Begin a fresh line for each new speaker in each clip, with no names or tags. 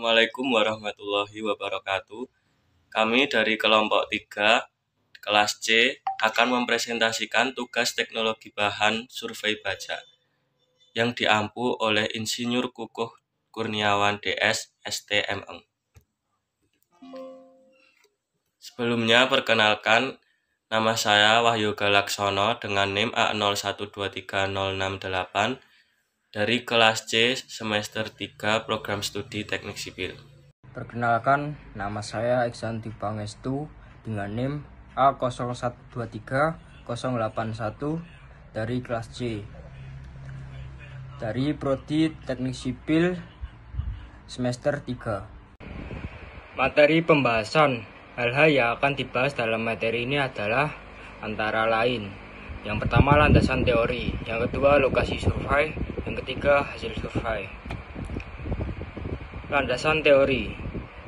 Assalamualaikum warahmatullahi wabarakatuh. Kami dari kelompok 3, kelas C, akan mempresentasikan tugas teknologi bahan survei baja yang diampu oleh Insinyur Kukuh Kurniawan DS, STMM. Sebelumnya perkenalkan, nama saya Wahyu Galaksono dengan NIM A01230668 dari kelas C semester 3 program studi teknik sipil.
Perkenalkan, nama saya Iksanti Pangestu dengan NIM A0123081 dari kelas C dari Prodi Teknik Sipil semester 3. Materi pembahasan hal-hal yang akan dibahas dalam materi ini adalah antara lain: yang pertama landasan teori, yang kedua lokasi survei, yang ketiga hasil survei. Landasan teori.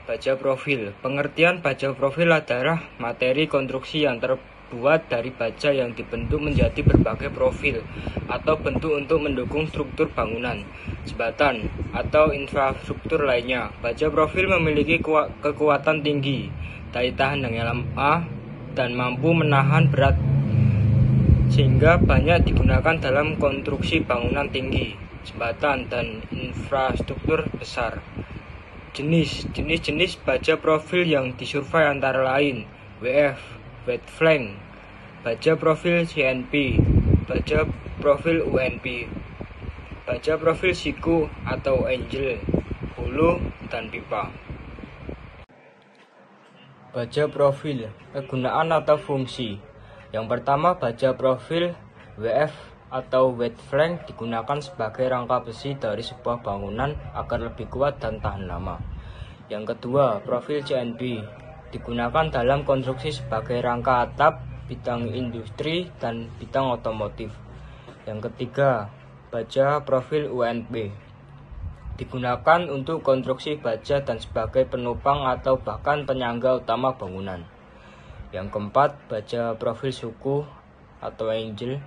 Baja profil. Pengertian baja profil adalah materi konstruksi yang terbuat dari baja yang dibentuk menjadi berbagai profil atau bentuk untuk mendukung struktur bangunan, jembatan, atau infrastruktur lainnya. Baja profil memiliki kekuatan tinggi, daya tahan dengan LMA, dan mampu menahan berat, sehingga banyak digunakan dalam konstruksi bangunan tinggi, jembatan, dan infrastruktur besar. Jenis baja profil yang disurvei antara lain WF, wet flank, baja profil CNP, baja profil UNP, baja profil siku atau angel, hulu, dan pipa. Baja profil, kegunaan atau fungsi. Yang pertama, baja profil WF atau wet flank digunakan sebagai rangka besi dari sebuah bangunan agar lebih kuat dan tahan lama. Yang kedua, profil CNP digunakan dalam konstruksi sebagai rangka atap, bidang industri, dan bidang otomotif. Yang ketiga, baja profil UNP digunakan untuk konstruksi baja dan sebagai penopang atau bahkan penyangga utama bangunan. Yang keempat, baja profil suku atau angel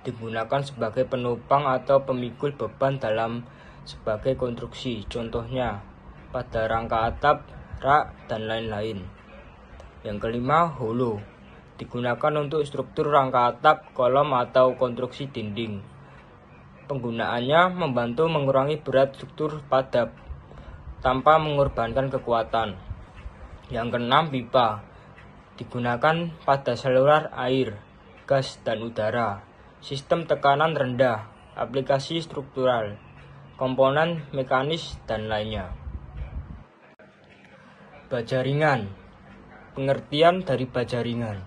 digunakan sebagai penopang atau pemikul beban dalam sebagai konstruksi, contohnya pada rangka atap, rak, dan lain-lain. Yang kelima, hulu digunakan untuk struktur rangka atap, kolom, atau konstruksi dinding. Penggunaannya membantu mengurangi berat struktur padat tanpa mengorbankan kekuatan. Yang keenam, pipa digunakan pada saluran air, gas, dan udara, sistem tekanan rendah, aplikasi struktural, komponen mekanis, dan lainnya. Baja ringan. Pengertian dari baja ringan.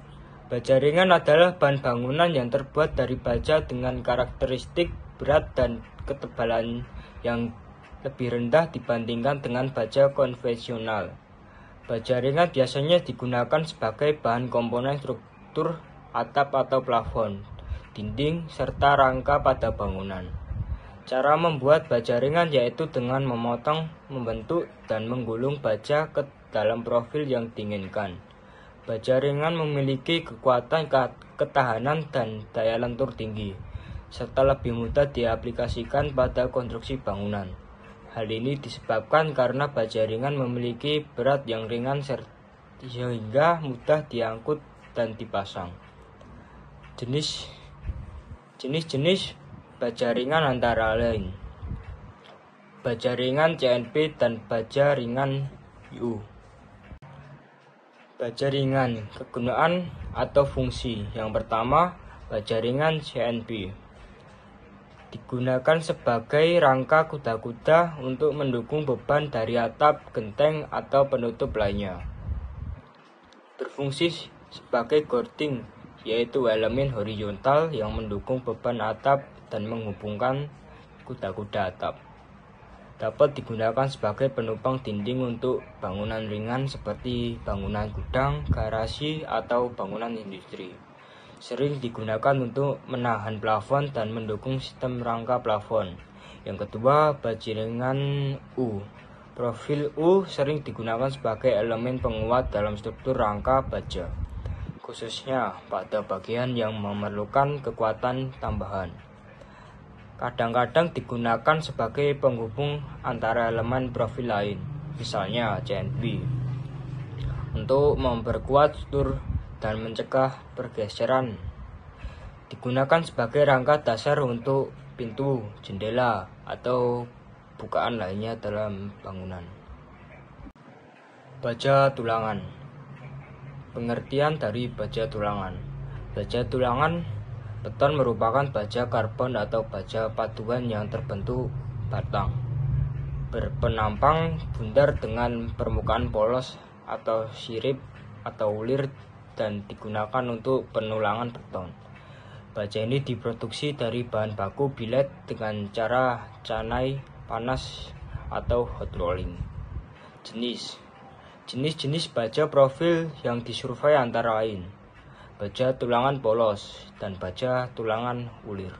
Baja ringan adalah bahan bangunan yang terbuat dari baja dengan karakteristik berat dan ketebalan yang lebih rendah dibandingkan dengan baja konvensional. Baja ringan biasanya digunakan sebagai bahan komponen struktur atap atau plafon, dinding, serta rangka pada bangunan. Cara membuat baja ringan yaitu dengan memotong, membentuk, dan menggulung baja ke dalam profil yang diinginkan. Baja ringan memiliki kekuatan ketahanan dan daya lentur tinggi, serta lebih mudah diaplikasikan pada konstruksi bangunan. Hal ini disebabkan karena baja ringan memiliki berat yang ringan sehingga mudah diangkut dan dipasang. Jenis-jenis baja ringan antara lain baja ringan CNP dan baja ringan U. Baja ringan, kegunaan atau fungsi. Yang pertama, baja ringan CNP digunakan sebagai rangka kuda-kuda untuk mendukung beban dari atap, genteng, atau penutup lainnya. Berfungsi sebagai gording, yaitu elemen horizontal yang mendukung beban atap dan menghubungkan kuda-kuda atap. Dapat digunakan sebagai penopang dinding untuk bangunan ringan seperti bangunan gudang, garasi, atau bangunan industri. Sering digunakan untuk menahan plafon dan mendukung sistem rangka plafon. Yang kedua, baja ringan U. Profil U sering digunakan sebagai elemen penguat dalam struktur rangka baja, khususnya pada bagian yang memerlukan kekuatan tambahan. kadang-kadang digunakan sebagai penghubung antara elemen profil lain, misalnya CNP, untuk memperkuat struktur dan mencegah pergeseran. Digunakan sebagai rangka dasar untuk pintu, jendela, atau bukaan lainnya dalam bangunan. Baja tulangan. Pengertian dari baja tulangan. Baja tulangan beton merupakan baja karbon atau baja paduan yang terbentuk batang, berpenampang bundar dengan permukaan polos atau sirip atau ulir, dan digunakan untuk penulangan beton. Baja ini diproduksi dari bahan baku billet dengan cara canai panas atau hot rolling. Jenis baja profil yang disurvei antara lain baja tulangan polos dan baja tulangan ulir.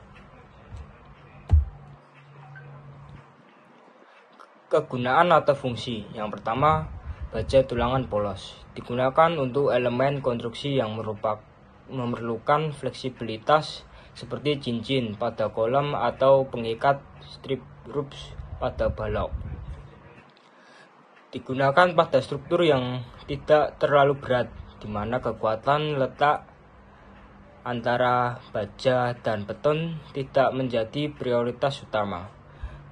Kegunaan atau fungsi. Yang pertama, baja tulangan polos digunakan untuk elemen konstruksi yang memerlukan fleksibilitas seperti cincin pada kolom atau pengikat strip ropes pada balok. Digunakan pada struktur yang tidak terlalu berat, di mana kekuatan letak antara baja dan beton tidak menjadi prioritas utama.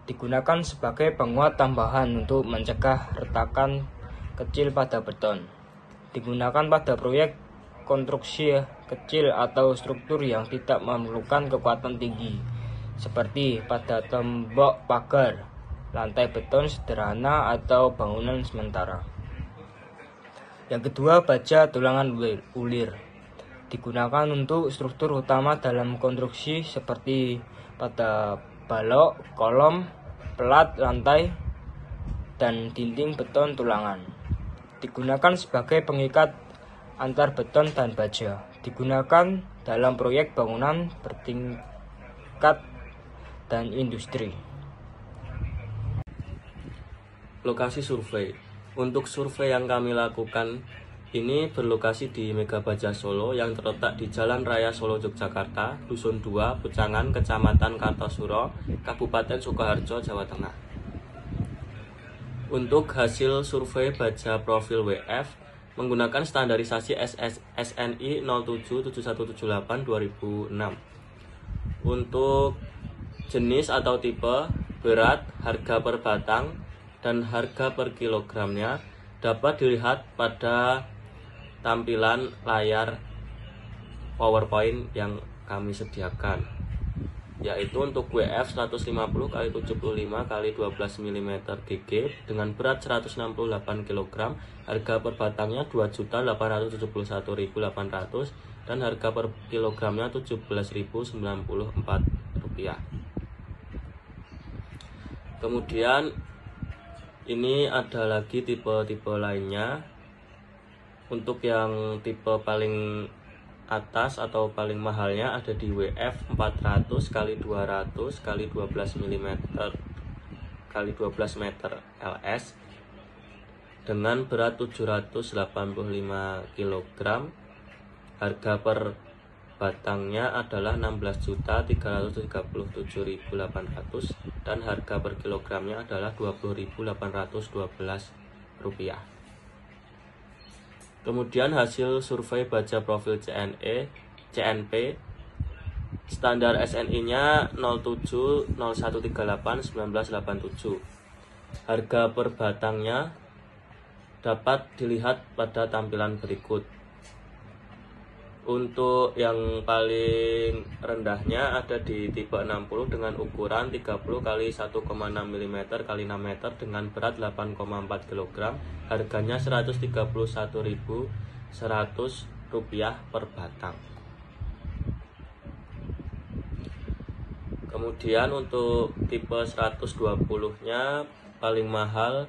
Digunakan sebagai penguat tambahan untuk mencegah retakan kecil pada beton. Digunakan pada proyek konstruksi kecil atau struktur yang tidak memerlukan kekuatan tinggi, seperti pada tembok pagar, lantai beton sederhana, atau bangunan sementara. Yang kedua, baja tulangan ulir digunakan untuk struktur utama dalam konstruksi seperti pada balok, kolom, pelat lantai, dan dinding beton tulangan. Digunakan sebagai pengikat antar beton dan baja. Digunakan dalam proyek bangunan bertingkat dan industri.
Lokasi survei. Untuk survei yang kami lakukan ini berlokasi di Mega Baja Solo yang terletak di Jalan Raya Solo Yogyakarta, Dusun 2, Pucangan, Kecamatan Kartosuro, Kabupaten Sukoharjo, Jawa Tengah. Untuk hasil survei baja profil WF menggunakan standarisasi SNI 077178/2006. Untuk jenis atau tipe, berat, harga per batang, dan harga per kilogramnya dapat dilihat pada tampilan layar PowerPoint yang kami sediakan, yaitu untuk WF 150x75x12 mm GG dengan berat 168 kg, harga per batangnya 2.871.800 dan harga per kilogramnya Rp17.094. Kemudian ini ada lagi tipe-tipe lainnya. Untuk yang tipe paling atas atau paling mahalnya ada di WF 400x200x12 mm x12 meter LS dengan berat 785 kg. Harga per batangnya adalah Rp16.337.800 dan harga per kilogramnya adalah Rp20.812. Kemudian hasil survei baja profil CNP standar SNI-nya 0701381987. Harga per batangnya dapat dilihat pada tampilan berikut. Untuk yang paling rendahnya ada di tipe 60 dengan ukuran 30x1,6 mm x 6 meter dengan berat 8,4 kg. Harganya Rp131.100 per batang. Kemudian untuk tipe 120-nya paling mahal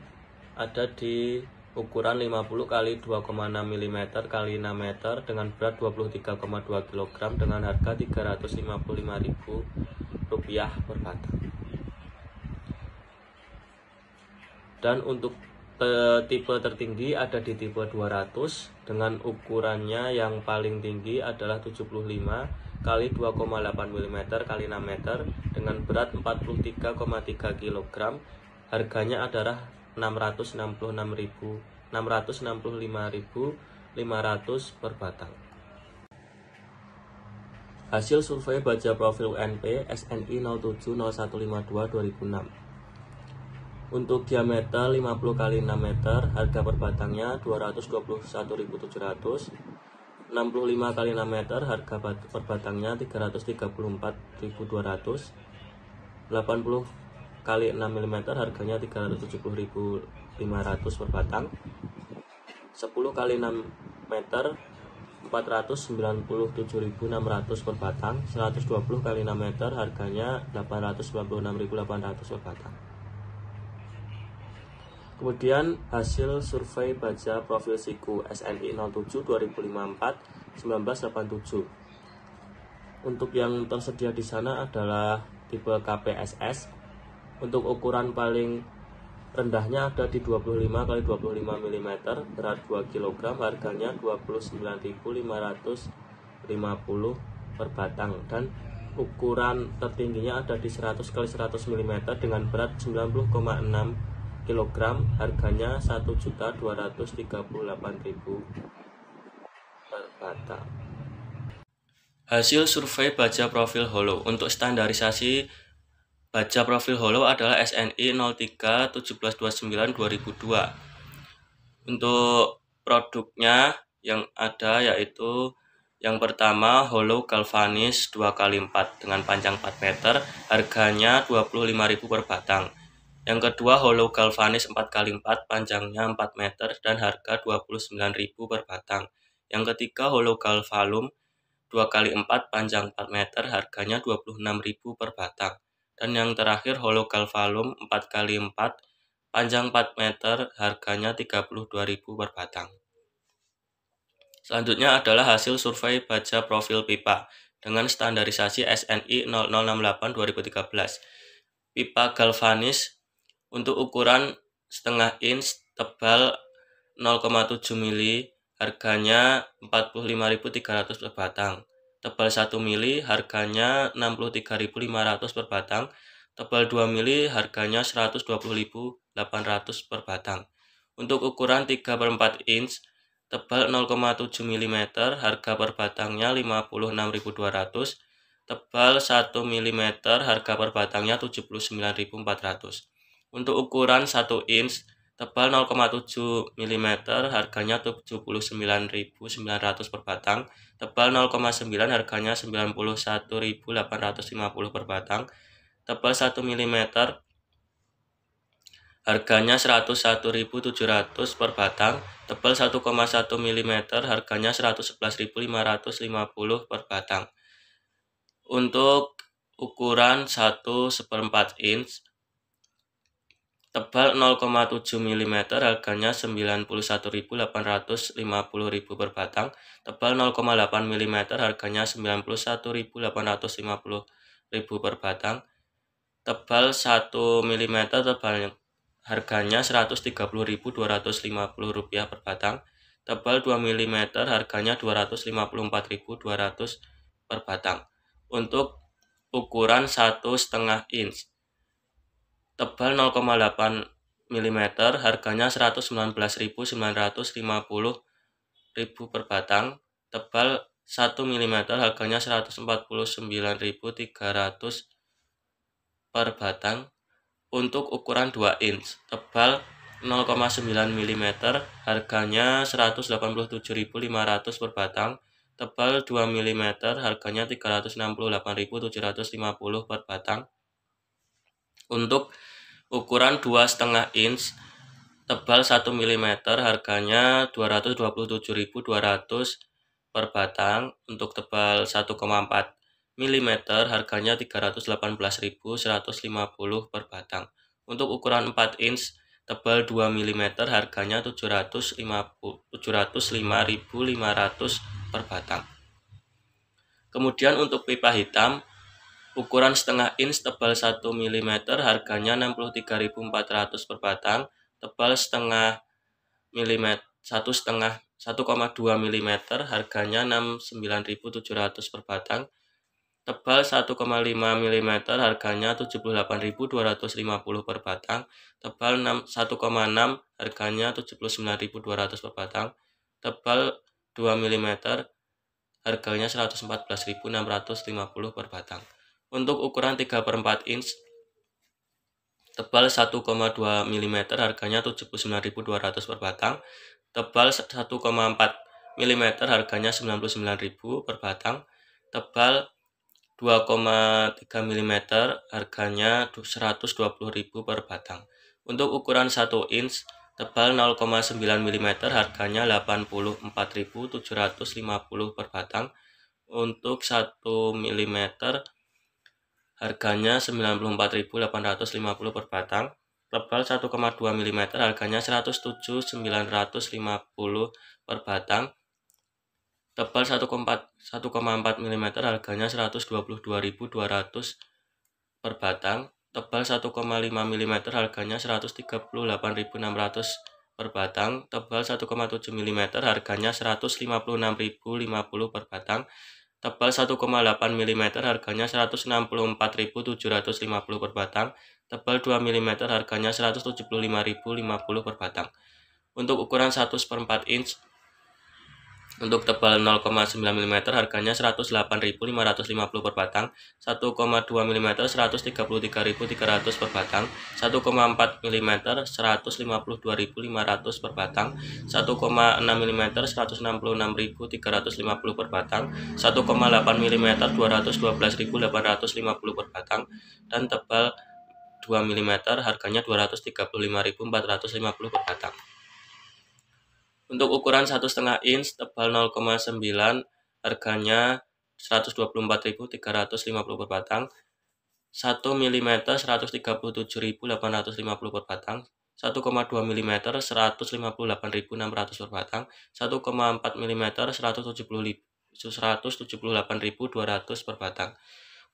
ada di ukuran 50x2,6 mm x 6 meter dengan berat 23,2 kg dengan harga Rp355.000 per batang. Dan untuk tipe tertinggi ada di tipe 200 dengan ukurannya yang paling tinggi adalah 75 kali 2,8 mm kali 6 meter dengan berat 43,3 kg. Harganya adalah 665.500 per batang. Hasil survei baja profil UNP SNI 070152 2006. Untuk diameter 50 kali 6 meter, harga per batangnya 221.700. 65 kali 6 meter, harga per batangnya 334.200. 80 kali 6 mm, harganya 370.500 per batang. 10 kali 6 meter, 497.600 per batang. 120 kali 6 meter, harganya 896.800 per batang. Kemudian hasil survei baja profil siku SNI 07 2054 1987. Untuk yang tersedia di sana adalah tipe KPSS. Untuk ukuran paling rendahnya ada di 25 kali 25 mm, berat 2 kg, harganya 29.550 per batang, dan ukuran tertingginya ada di 100 kali 100 mm dengan berat 90,6 kg, harganya 1.238.000 per batang. Hasil survei baja profil hollow. Untuk standarisasi baja profil hollow adalah SNI 03 1729 2002. Untuk produknya yang ada yaitu yang pertama hollow galvanis 2x4 dengan panjang 4 meter, harganya 25.000 per batang. Yang kedua hollow galvanis 4x4 panjangnya 4 meter dan harga 29.000 per batang. Yang ketiga hollow galvalum 2x4 panjang 4 meter, harganya 26.000 per batang. Dan yang terakhir hollow galvalum 4x4 panjang 4 meter, harganya 32.000 per batang. Selanjutnya adalah hasil survei baja profil pipa dengan standarisasi SNI 0068 2013. Pipa galvanis untuk ukuran setengah inch, tebal 0,7 mili, harganya 45.300 per batang. Tebal 1 mili, harganya 63.500 per batang. Tebal 2 mili, harganya 120.800 per batang. Untuk ukuran 3/4 inch, tebal 0,7 mm, harga per batangnya 56.200. Tebal 1 mm, harga per batangnya 79.400. Untuk ukuran 1 inch, tebal 0,7 mm, harganya 79.900 per batang. Tebal 0,9, harganya 91.850 per batang. Tebal 1 mm, harganya 101.700 per batang. Tebal 1,1 mm, harganya 111.550 per batang. Untuk ukuran 1/4 inch, tebal 0,7 mm, harganya 91.850 per batang. Tebal 0,8 mm, harganya 91.850 per batang. Tebal 1 mm, harganya 130.250 rupiah per batang. Tebal 2 mm, harganya 254.200 per batang. Untuk ukuran 1/2 inch, tebal 0,8 mm, harganya 119.950 per batang. Tebal 1 mm, harganya 149.300 per batang. Untuk ukuran 2 inch, tebal 0,9 mm, harganya 187.500 per batang. Tebal 2 mm, harganya 368.750 per batang. Untuk ukuran 2,5 inch, tebal 1 mm, harganya 227.200 per batang. Untuk tebal 1,4 mm, harganya 318.150 per batang. Untuk ukuran 4 inch, tebal 2 mm, harganya 705.500 per batang. Kemudian untuk pipa hitam, ukuran setengah inch, tebal 1 mm, harganya 63.400 per batang. Tebal setengah mm, 1,2 mm, harganya 69.700 per batang. tebal 1,5 mm harganya 78.250 per batang, tebal 1,6 harganya 79.200 per batang, tebal 2 mm harganya 114.650 per batang. Untuk ukuran 3/4 inch, tebal 1,2 mm harganya 79.200 per batang, tebal 1,4 mm harganya 99.000 per batang, tebal 2,3 mm harganya 120.000 per batang. Untuk ukuran 1 inch, tebal 0,9 mm harganya 84.750 per batang. Untuk 1 mm harganya 94.850 per batang. Tebal 1,2 mm harganya 107.950 per batang. Tebal 1,4 mm harganya 122.200 per batang. Tebal 1,5 mm harganya 138.600 per batang. Tebal 1,7 mm harganya 156.050 per batang. Tebal 1,8 mm harganya 164.750 per batang. Tebal 2 mm harganya 175.050 per batang. Untuk ukuran 1/4 inch, untuk tebal 0,9 mm harganya 108.550 per batang, 1,2 mm 133.300 per batang, 1,4 mm 152.500 per batang, 1,6 mm 166.350 per batang, 1,8 mm 212.850 per batang, dan tebal 2 mm harganya 235.450 per batang. Untuk ukuran 1,5 inch, tebal 0,9 harganya 124.350 per batang, 1 mm 137.850 per batang, 1,2 mm 158.600 per batang, 1,4 mm 178.200 per batang.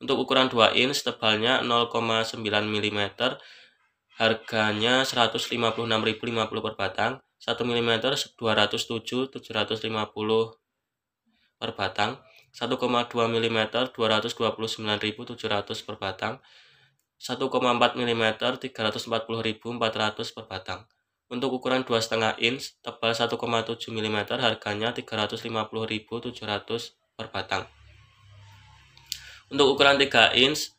Untuk ukuran 2 inch, tebalnya 0,9 mm harganya 156.050 per batang, 1 mm 207.750 per batang, 1,2 mm 229.700 per batang, 1,4 mm 340.400 per batang. Untuk ukuran 2,5 inch, tebal 1,7 mm harganya 350.700 per batang. Untuk ukuran 3 inch,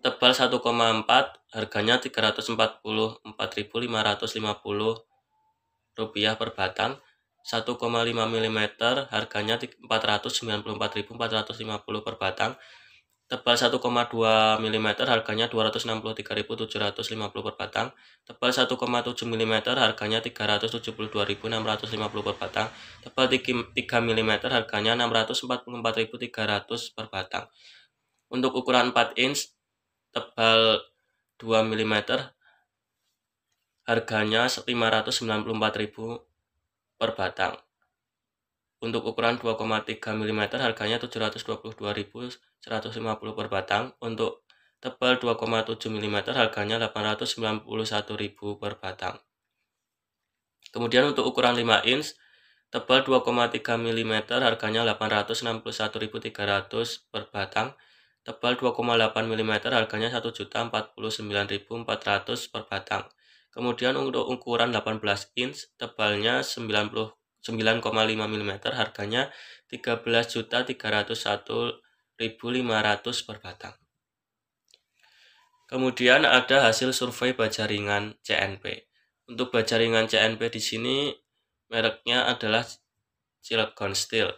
tebal 1,4 harganya 344.550 rupiah per batang, 1,5 mm harganya 494.450 per batang, tebal 1,2 mm harganya 263.750 per batang, tebal 1,7 mm harganya 372.650 per batang, tebal 3 mm harganya 644.300 per batang. Untuk ukuran 4 inch, tebal 2 mm harganya 594.000 per batang. Untuk ukuran 2,3 mm harganya 722.150 per batang. Untuk tebal 2,7 mm harganya 891.000 per batang. Kemudian untuk ukuran 5 inch, tebal 2,3 mm harganya 861.300 per batang. Tebal 2,8 mm harganya 1.049.400 per batang. Kemudian untuk ukuran 18 inch, tebalnya 9,5 mm harganya 13.301.500 per batang. Kemudian ada hasil survei baja ringan CNP. Untuk baja ringan CNP di sini mereknya adalah Cilegon Steel.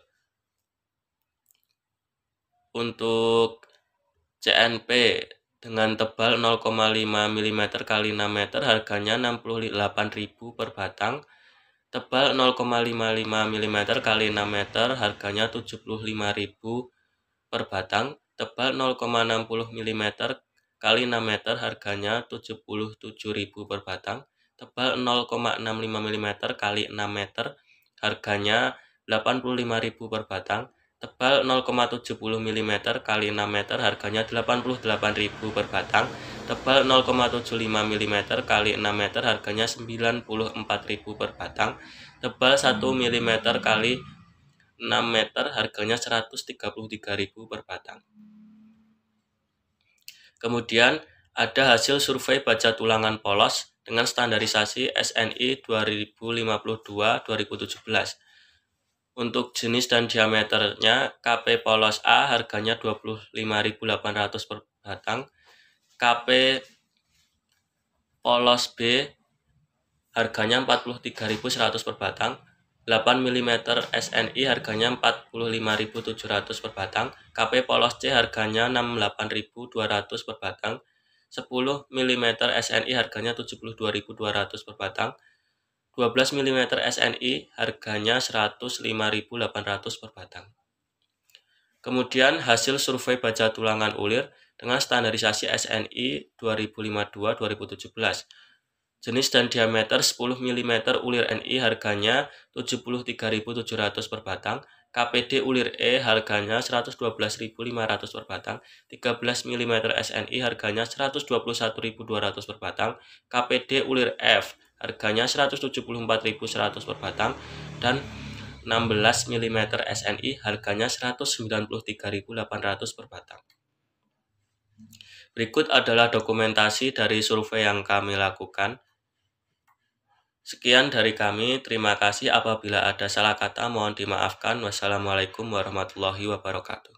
Untuk CNP dengan tebal 0,5 mm x 6 meter harganya 68.000 per batang. Tebal 0,55 mm x 6 meter harganya 75.000 per batang. Tebal 0,60 mm x 6 meter harganya 77.000 per batang. Tebal 0,65 mm x 6 meter harganya 85.000 per batang. Tebal 0,70 mm x 6 meter harganya 88.000 per batang. Tebal 0,75 mm x 6 meter harganya 94.000 per batang. Tebal 1 mm x 6 meter harganya 133.000 per batang. Kemudian ada hasil survei baja tulangan polos dengan standarisasi SNI 2052-2017. Untuk jenis dan diameternya, KP polos A harganya 25.800 per batang, KP polos B harganya 43.100 per batang, 8 mm SNI harganya 45.700 per batang, KP polos C harganya 68.200 per batang, 10 mm SNI harganya 72.200 per batang, 12 mm SNI harganya 105.800 per batang. Kemudian hasil survei baja tulangan ulir dengan standarisasi SNI 2052-2017. Jenis dan diameter 10 mm ulir NI harganya 73.700 per batang, KPD ulir E harganya 112.500 per batang, 13 mm SNI harganya 121.200 per batang, KPD ulir F harganya 174.100 per batang, dan 16 mm SNI harganya 193.800 per batang. Berikut adalah dokumentasi dari survei yang kami lakukan. Sekian dari kami, terima kasih. Apabila ada salah kata mohon dimaafkan. Wassalamualaikum warahmatullahi wabarakatuh.